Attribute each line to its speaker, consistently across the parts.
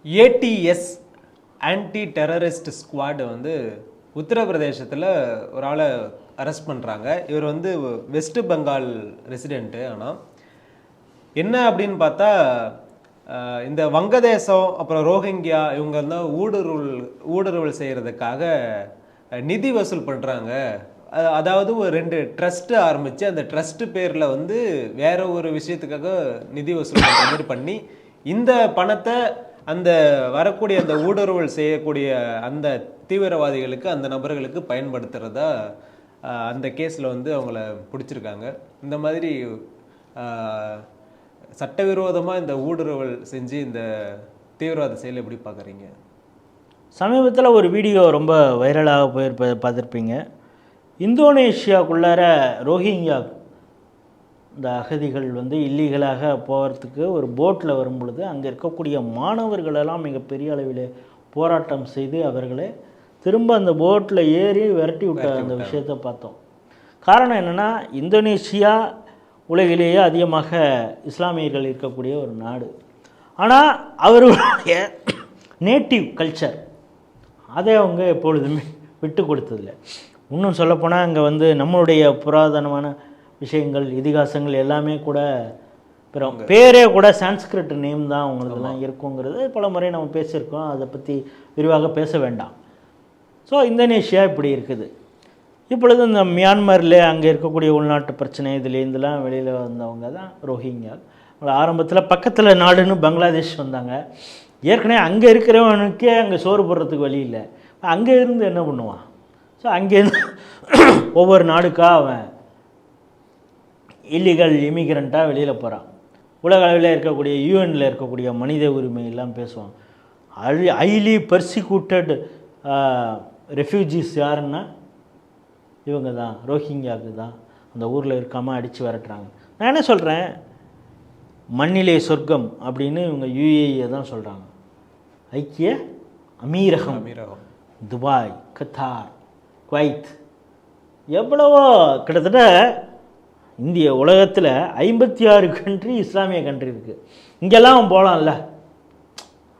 Speaker 1: ADS anti terrorist squad வந்து உத்தரப்பிரதேசத்தில் ஒரு ஆளை அரெஸ்ட் பண்ணுறாங்க. இவர் வந்து வெஸ்ட் பெங்கால் ரெசிடெண்ட்டு. ஆனால் என்ன அப்படின்னு பார்த்தா இந்த வங்கதேசம் அப்புறம் ரோஹிங்கியா இவங்க வந்து ஊடுருவல் செய்கிறதுக்காக நிதி வசூல் பண்ணுறாங்க. அதாவது ஒரு 2 ட்ரஸ்ட்டு ஆரம்பித்து அந்த ட்ரஸ்ட்டு பேரில் வந்து வேற ஒரு விஷயத்துக்காக நிதி வசூல் பண்ணுற மாதிரி பண்ணி இந்த பணத்தை அந்த வரக்கூடிய அந்த ஊடுருவல் செய்யக்கூடிய அந்த தீவிரவாதிகளுக்கு அந்த நபர்களுக்கு பயன்படுத்துகிறதா அந்த கேஸில் வந்து அவங்கள பிடிச்சிருக்காங்க. இந்த மாதிரி சட்டவிரோதமாக இந்த ஊடுருவல் செஞ்சு இந்த தீவிரவாத செயலை எப்படி பார்க்குறீங்க?
Speaker 2: சமீபத்தில் ஒரு வீடியோ ரொம்ப வைரலாக போயிருப்ப பார்த்துருப்பீங்க. இந்தோனேஷியாவுக்குள்ளார ரோஹிங்கியா இந்த அகதிகள் வந்து இல்லீகலாக போகிறதுக்கு ஒரு போட்டில் வரும் பொழுது அங்கே இருக்கக்கூடிய மாணவர்களெல்லாம் மிகப்பெரிய அளவில் போராட்டம் செய்து அவர்களை திரும்ப அந்த போட்டில் ஏறி விரட்டி விட்ட அந்த விஷயத்தை பார்த்தோம். காரணம் என்னென்னா, இந்தோனேஷியா உலகிலேயே அதிகமாக இஸ்லாமியர்கள் இருக்கக்கூடிய ஒரு நாடு. ஆனால் அவர்களுடைய நேட்டிவ் கல்ச்சர் அதை அவங்க எப்பொழுதுமே விட்டு கொடுத்ததில்லை. இன்னும் சொல்லப்போனால் அங்கே வந்து நம்மளுடைய புராதனமான விஷயங்கள் இதிகாசங்கள் எல்லாமே கூட பேரே கூட சான்ஸ்கிரிட் நேம் தான் அவங்களுக்கெல்லாம் இருக்குங்கிறது பல முறை நம்ம பேசியிருக்கோம். அதை பற்றி விரிவாக பேச வேண்டாம். ஸோ இந்தோனேஷியா இப்படி இருக்குது. இப்பொழுது இந்த மியான்மரில் அங்கே இருக்கக்கூடிய உள்நாட்டு பிரச்சனை இதுலேருந்துலாம் வெளியில் வந்தவங்க தான் ரோஹிங்கியா. ஆரம்பத்தில் பக்கத்தில் நாடுன்னு பங்களாதேஷ் வந்தாங்க. ஏற்கனவே அங்கே இருக்கிறவனுக்கே அங்கே சோறு போடுறதுக்கு வழி இல்லை. அங்கே இருந்து என்ன பண்ணுவான்? ஸோ அங்கேருந்து ஒவ்வொரு நாடுக்காக அவன் இல்லீகல் இமிக்ரெண்ட்டாக வெளியில் போகிறான். உலக அளவில் இருக்கக்கூடிய யூஎனில் இருக்கக்கூடிய மனித உரிமை எல்லாம் பேசுவான். ஹைலி பர்சிக்யூட்டட் ரெஃப்யூஜிஸ் யாருன்னா இவங்க தான், ரோஹிங்கியாவுக்கு தான். அந்த ஊரில் இருக்காமல் அடித்து விரட்டுறாங்க. நான் என்ன சொல்கிறேன், மண்ணிலே சொர்க்கம் அப்படின்னு இவங்க யுஏஇயை தான் சொல்கிறாங்க. ஐக்கிய அமீரகம், துபாய், கத்தார், குவைத், எவ்வளவோ கிட்டத்தட்ட இந்திய உலகத்தில் 56 கண்ட்ரி இஸ்லாமிய கண்ட்ரி இருக்குது. இங்கெல்லாம் அவன் போகலாம்ல.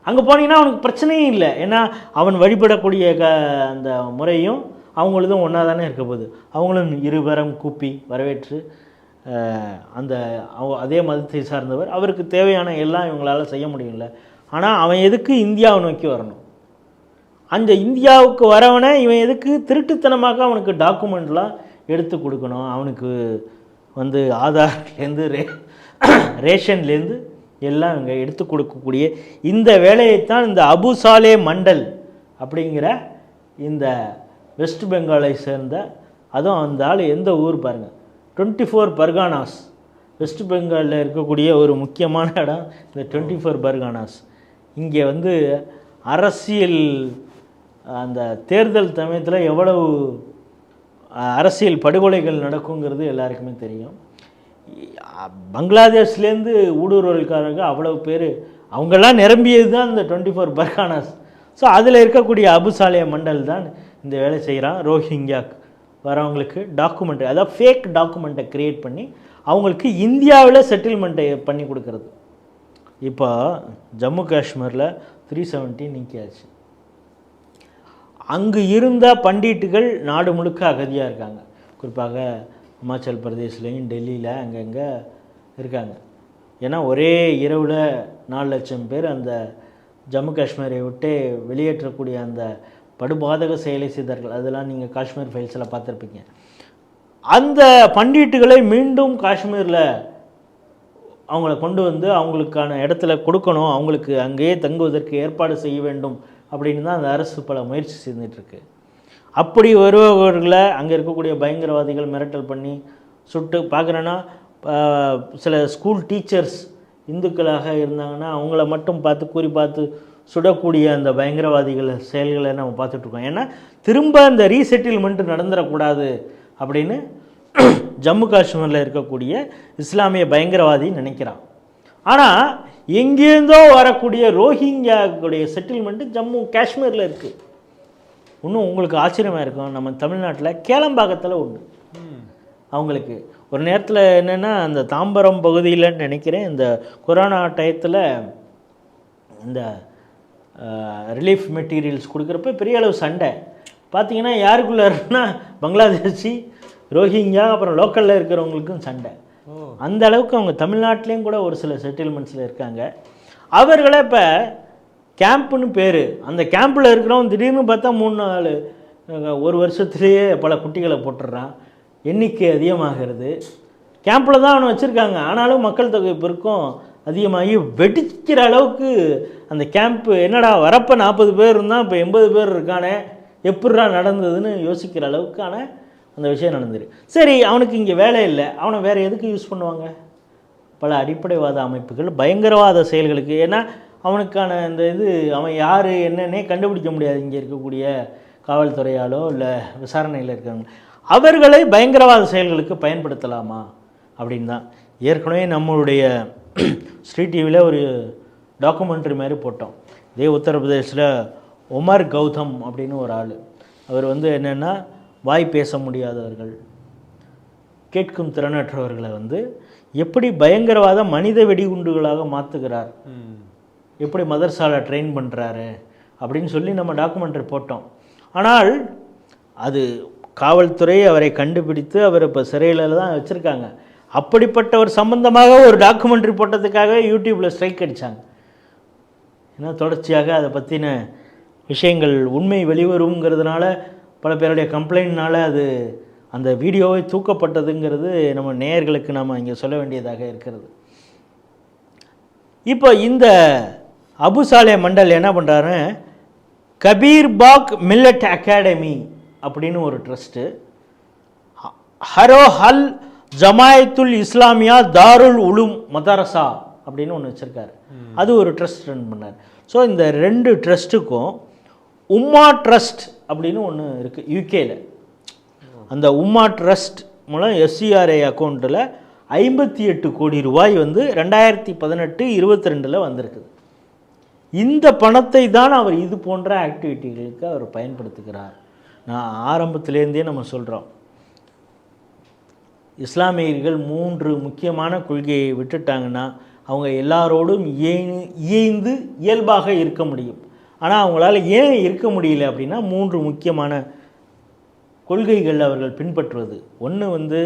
Speaker 2: அங்கே போனீங்கன்னா அவனுக்கு பிரச்சனையும் இல்லை. ஏன்னா அவன் வழிபடக்கூடிய அந்த முறையும் அவங்களதும் ஒன்றா தானே இருக்க போகுது. அவங்களும் இருவரம் கூப்பி வரவேற்று அந்த அதே மதத்தை சார்ந்தவர், அவருக்கு தேவையான எல்லாம் இவங்களால் செய்ய முடியல. ஆனால் அவன் எதுக்கு இந்தியாவை நோக்கி வரணும்? அந்த இந்தியாவுக்கு வரவனை இவன் எதுக்கு திருட்டுத்தனமாக அவனுக்கு டாக்குமெண்ட்லாம் எடுத்து கொடுக்கணும்? அவனுக்கு வந்து ஆதார்லேருந்து ரேஷன்லேருந்து எல்லாம் இவங்க எடுத்து கொடுக்கக்கூடிய இந்த வேலையைத்தான் இந்த அபு சாலே மண்டல் அப்படிங்கிற இந்த வெஸ்ட் பெங்காலை சேர்ந்த, அதுவும் அந்த ஆள் எந்த ஊர் பாருங்கள், 24 பர்கானாஸ். வெஸ்ட் பெங்காலில் இருக்கக்கூடிய ஒரு முக்கியமான இடம் இந்த 24 பர்கானாஸ். இங்கே வந்து அரசியல் அந்த தேர்தல் சமயத்தில் எவ்வளவு அரசியல் படுகொலைகள் நடக்குங்கிறது எல்லாருக்குமே தெரியும். பங்களாதேஷ்லேருந்து ஊடுருவல்காரர்கள் அவ்வளவு பேர், அவங்கெல்லாம் நிரம்பியது தான் இந்த 24 பர்கானாஸ். ஸோ அதில் இருக்கக்கூடிய அபுசாலிய மண்டல் தான் இந்த வேலை செய்கிறான். ரோஹிங்கியாக்கு வரவங்களுக்கு டாக்குமெண்ட்டு, அதாவது ஃபேக் டாக்குமெண்ட்டை க்ரியேட் பண்ணி அவங்களுக்கு இந்தியாவில் செட்டில்மெண்ட்டை பண்ணி கொடுக்கறது. இப்போ ஜம்மு காஷ்மீரில் 370 நீக்கியாச்சு. அங்கு இருந்த பண்டிட்டுகள் நாடு முழுக்க அகதியாக இருக்காங்க. குறிப்பாக இமாச்சல் பிரதேஷ்லேயும் டெல்லியில் அங்கங்கே இருக்காங்க. ஏன்னா ஒரே இரவில் 4 லட்சம் பேர் அந்த ஜம்மு காஷ்மீரை விட்டு வெளியேற்றக்கூடிய அந்த படுபாதக செயலை செய்தார்கள். அதெல்லாம் நீங்கள் காஷ்மீர் ஃபைல்ஸில் பார்த்துருப்பீங்க. அந்த பண்டிட்டுகளை மீண்டும் காஷ்மீரில் அவங்கள கொண்டு வந்து அவங்களுக்கான இடத்துல கொடுக்கணும், அவங்களுக்கு அங்கேயே தங்குவதற்கு ஏற்பாடு செய்ய வேண்டும் அப்படின்னு தான் அந்த அரசு பல முயற்சி செஞ்சிட்ருக்கு. அப்படி வருபவர்களை அங்கே இருக்கக்கூடிய பயங்கரவாதிகள் மிரட்டல் பண்ணி சுட்டு பார்க்குறேன்னா, சில ஸ்கூல் டீச்சர்ஸ் இந்துக்களாக இருந்தாங்கன்னா அவங்கள மட்டும் பார்த்து சுடக்கூடிய அந்த பயங்கரவாதிகள் செயல்களை நம்ம பார்த்துட்ருக்கோம். ஏன்னா திரும்ப அந்த ரீசெட்டில்மெண்ட்டு நடந்துடக்கூடாது அப்படின்னு ஜம்மு காஷ்மீரில் இருக்கக்கூடிய இஸ்லாமிய பயங்கரவாதி நினைக்கிறான். ஆனால் எங்கேருந்தோ வரக்கூடிய ரோஹிங்கியாவுடைய செட்டில்மெண்ட்டு ஜம்மு காஷ்மீரில் இருக்குது. இன்னும் உங்களுக்கு ஆச்சரியமாக இருக்கும், நம்ம தமிழ்நாட்டில் கேளம்பாக்கத்தில் உண்டு. அவங்களுக்கு ஒரு நேரத்தில் என்னென்னா, அந்த தாம்பரம் பகுதியில்னு நினைக்கிறேன், இந்த கொரோனா டயத்தில் இந்த ரிலீஃப் மெட்டீரியல்ஸ் கொடுக்குறப்ப பெரிய அளவு சண்டை. பார்த்தீங்கன்னா யாருக்குள்ளேன்னா பங்களாதேஷி, ரோஹிங்கா, அப்புறம் லோக்கலில் இருக்கிறவங்களுக்கும் சண்டை. அந்த அளவுக்கு அவங்க தமிழ்நாட்டிலையும் கூட ஒரு சில செட்டில்மெண்ட்ஸில் இருக்காங்க. அவர்களை இப்போ கேம்ப்புன்னு பேர், அந்த கேம்பில் இருக்கிறவங்க திடீர்னு பார்த்தா 3-4 ஒரு வருஷத்துலேயே பல குட்டிகளை போட்டுடுறான். எண்ணிக்கை அதிகமாகிறது. கேம்பில் தான் அவனை வச்சுருக்காங்க, ஆனாலும் மக்கள் தொகை பெருக்கம் அதிகமாகி வெடிக்கிற அளவுக்கு அந்த கேம்ப்பு. என்னடா வரப்போ 40 பேர் இருந்தால் இப்போ 80 பேர் இருக்கானே, எப்படிடா நடந்ததுன்னு யோசிக்கிற அளவுக்கான அந்த விஷயம் நடந்துரு. சரி, அவனுக்கு இங்கே வேலை இல்லை, அவனை வேறு எதுக்கு யூஸ் பண்ணுவாங்க? பல அடிப்படைவாத அமைப்புகள் பயங்கரவாத செயல்களுக்கு. ஏன்னா அவனுக்கான இந்த அவன் யார் என்னன்னே கண்டுபிடிக்க முடியாது இங்கே இருக்கக்கூடிய காவல்துறையாலோ இல்லை விசாரணையில் இருக்கிறவங்க. அவர்களை பயங்கரவாத செயல்களுக்கு பயன்படுத்தலாமா அப்படின்னு தான். ஏற்கனவே நம்மளுடைய ஸ்ரீ டிவியில் ஒரு டாக்குமெண்ட்ரி மாதிரி போட்டோம். இதே உத்தரப்பிரதேசில் உமர் கௌதம் அப்படின்னு ஒரு ஆள். அவர் என்னென்னா வாய் பேச முடியாதவர்கள், கேட்கும் திறனற்றவர்களை எப்படி பயங்கரவாத மனித வெடிகுண்டுகளாக மாற்றுகிறார், எப்படி மதர்சாவில் ட்ரெயின் பண்ணுறாரு அப்படின்னு சொல்லி நம்ம டாக்குமெண்ட்ரி போட்டோம். ஆனால் அது காவல்துறை அவரை கண்டுபிடித்து அவர் இப்போ சிறையில் தான் வச்சுருக்காங்க. அப்படிப்பட்டவர் சம்பந்தமாக ஒரு டாக்குமெண்ட்ரி போட்டதுக்காக யூடியூப்பில் ஸ்ட்ரைக் அடித்தாங்க. ஏன்னா தொடர்ச்சியாக அதை பற்றின விஷயங்கள் உண்மை வெளிவருங்கிறதுனால பல பேருடைய கம்ப்ளைண்ட்னால அந்த வீடியோவை தூக்கப்பட்டதுங்கிறது நம்ம நேயர்களுக்கு நாம் இங்கே சொல்ல வேண்டியதாக இருக்கிறது. இப்போ இந்த அபு சாலே மண்டல் என்ன பண்ணுறாரு, கபீர்பாக் மில்லட் அகாடமி அப்படின்னு ஒரு ட்ரஸ்ட்டு, ஹரோஹல் ஜமாயத்துல் இஸ்லாமியா தாருல் உலும் மதரசா அப்படின்னு ஒன்று வச்சுருக்காரு. அது ஒரு ட்ரஸ்ட் ரன் பண்ணார். ஸோ இந்த 2 ட்ரஸ்ட்டுக்கும் உம்மா ட்ரஸ்ட் அப்படின்னு ஒன்று இருக்குது யூகேல. அந்த உம்மா ட்ரஸ்ட் மூலம் எஸ்சிஆர்ஐ அக்கௌண்ட்டில் 58 கோடி ரூபாய் 2018-22 வந்திருக்குது. இந்த பணத்தை தான் அவர் இது போன்ற ஆக்டிவிட்டிகளுக்கு அவர் பயன்படுத்துகிறார். நான் ஆரம்பத்திலேருந்தே நம்ம சொல்கிறோம், இஸ்லாமியர்கள் 3 முக்கியமான கொள்கையை விட்டுட்டாங்கன்னா அவங்க எல்லாரோடும் இயைந்து இயல்பாக இருக்க முடியும். ஆனால் அவங்களால ஏன் இருக்க முடியல அப்படின்னா 3 முக்கியமான கொள்கைகள் அவர்கள் பின்பற்றுவது. ஒன்று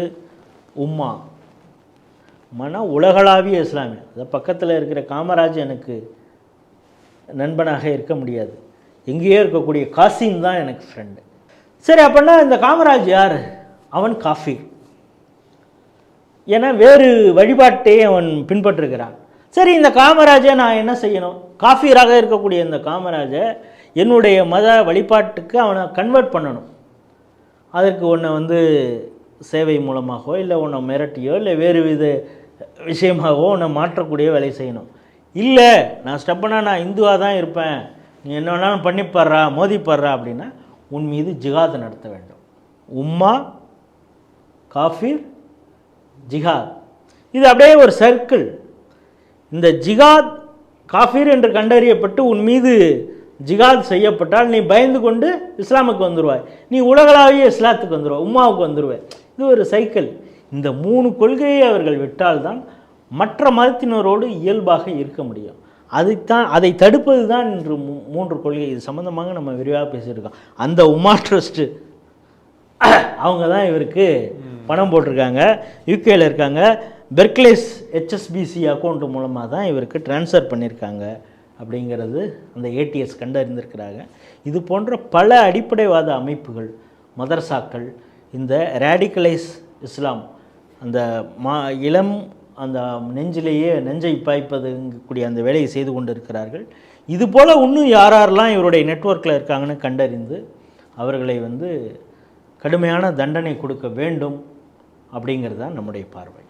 Speaker 2: உம்மா, உலகளாவிய இஸ்லாமிய. அது பக்கத்தில் இருக்கிற காமராஜ் எனக்கு நண்பனாக இருக்க முடியாது, எங்கேயோ இருக்கக்கூடிய காசிம் தான் எனக்கு ஃப்ரெண்டு. சரி, அப்படின்னா இந்த காமராஜ் யார்? அவன் காஃபீர். ஏன்னா வேறு வழிபாட்டை அவன் பின்பற்றுகிறான். சரி, இந்த காமராஜை நான் என்ன செய்யணும்? காஃபீராக இருக்கக்கூடிய இந்த காமராஜை என்னுடைய மத வழிபாட்டுக்கு அவனை கன்வெர்ட் பண்ணணும். அதற்கு உன்னை சேவை மூலமாகவோ இல்லை உன்னை மிரட்டியோ இல்லை வேறு வித விஷயமாகவோ உன்னை மாற்றக்கூடிய வேலை செய்யணும். இல்லை, நான் ஸ்டெப்பனா நான் இந்துவாக தான் இருப்பேன், நீ என்ன வேணாலும் பண்ணிப்பாடுறா மோதிப்பாடுறா அப்படின்னா உன் மீது ஜிஹாத் நடத்த வேண்டும். உம்மா, காஃபீர், ஜிஹாத், இது அப்படியே ஒரு சர்க்கிள். இந்த ஜிஹாத் காஃபீர் என்று கண்டறியப்பட்டு உன் மீது ஜிஹாத் செய்யப்பட்டால் நீ பயந்து கொண்டு இஸ்லாமுக்கு வந்துடுவாய், நீ உலகளாவிய இஸ்லாத்துக்கு வந்துடுவாய், உம்மாவுக்கு வந்துடுவாய். இது ஒரு சைக்கிள். இந்த 3 கொள்கையை அவர்கள் விட்டால்தான் மற்ற மதத்தினரோடு இயல்பாக இருக்க முடியும். அதை தடுப்பது தான் இன்று 3 கொள்கை. இது சம்மந்தமாக நம்ம விரிவாக பேசியிருக்கோம். அந்த உம்மா ட்ரஸ்ட்டு அவங்க தான் இவருக்கு பணம் போட்டிருக்காங்க, யூகேயில் இருக்காங்க. பெர்க்லேஸ் HSBC அக்கௌண்ட் மூலமாக தான் இவருக்கு ட்ரான்ஸ்ஃபர் பண்ணியிருக்காங்க அப்படிங்கிறது அந்த ATS கண்டறிந்திருக்கிறாங்க. இது போன்ற பல அடிப்படைவாத அமைப்புகள், மதரசாக்கள், இந்த ரேடிக்கலைஸ் இஸ்லாம், அந்த இளம் அந்த நெஞ்சை பாய்ப்பதுங்கக்கூடிய அந்த வேலையை செய்து கொண்டு இருக்கிறார்கள். இதுபோல் இன்னும் யாரெல்லாம் இவருடைய நெட்வொர்க்கில் இருக்காங்கன்னு கண்டறிந்து அவர்களை கடுமையான தண்டனை கொடுக்க வேண்டும் அப்படிங்கிறது தான் நம்முடைய பார்வை.